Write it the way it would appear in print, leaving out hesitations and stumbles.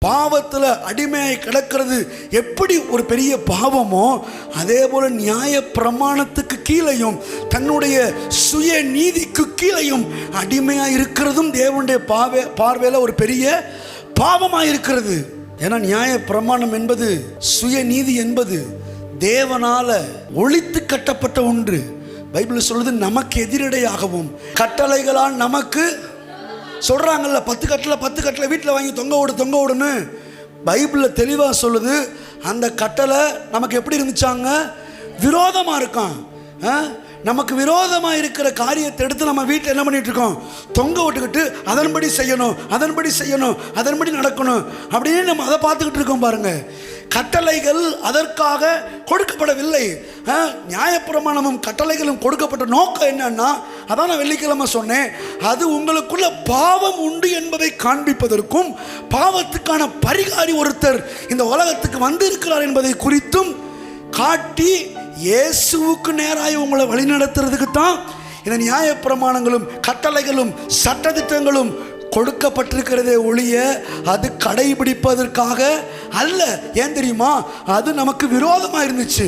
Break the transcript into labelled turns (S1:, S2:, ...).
S1: பாவத்தில் அடிமையாய் கிடக்கிறது எப்படி ஒரு பெரிய பாவமோ, அதே போல நியாய பிரமாணத்துக்கு கீழையும் தன்னுடைய சுய நீதிக்கு கீழையும் அடிமையாக இருக்கிறதும் தேவனுடைய பார்வையில் ஒரு பெரிய பாவமாக இருக்கிறது. ஏன்னா நியாய பிரமாணம் என்பது, சுய நீதி என்பது தேவனால ஒழித்து கட்டப்பட்ட ஒன்று. பைபிள் சொல்லுது, நமக்கு எதிரடையாகவும் கட்டளைகளால் நமக்கு சொல்கிறாங்கல்ல, 10 கட்டளை வீட்டில் வாங்கி தொங்க விடுன்னு பைபிளில் தெளிவாக சொல்லுது. அந்த கட்டளை நமக்கு எப்படி இருந்துச்சாங்க? விரோதமாக இருக்கான். நமக்கு விரோதமாக இருக்கிற காரியத்தை எடுத்து நம்ம வீட்டில் என்ன பண்ணிட்டு இருக்கோம்? தொங்க விட்டுக்கிட்டு அதன்படி செய்யணும், அதன்படி நடக்கணும் அப்படின்னு நம்ம அதை பார்த்துக்கிட்டு இருக்கோம். பாருங்க, கட்டளைகள் அதற்காக கொடுக்கப்படவில்லை. நியாயப்பிரமாணமும் கட்டளைகளும் கொடுக்கப்பட்ட நோக்கம் என்னன்னா, அதான் நான் வெள்ளிக்கிழமை சொன்னேன், அது உங்களுக்குள்ள பாவம் உண்டு என்பதை காண்பிப்பதற்கும், பாவத்துக்கான பரிகாரி ஒருத்தர் இந்த உலகத்துக்கு வந்து இருக்கிறார் என்பதை குறித்தும் காட்டி இயேசுவுக்கு நேராக உங்களை வழிநடத்துறதுக்கு தான் இந்த நியாயப்பிரமாணங்களும் கட்டளைகளும் சட்டதிட்டங்களும் கொடுக்கப்பட்டிருக்கிறதே ஒழிய அது கடைபிடிப்பதற்காக அல்ல. ஏன் தெரியுமா? அது நமக்கு விரோதமாக இருந்துச்சு.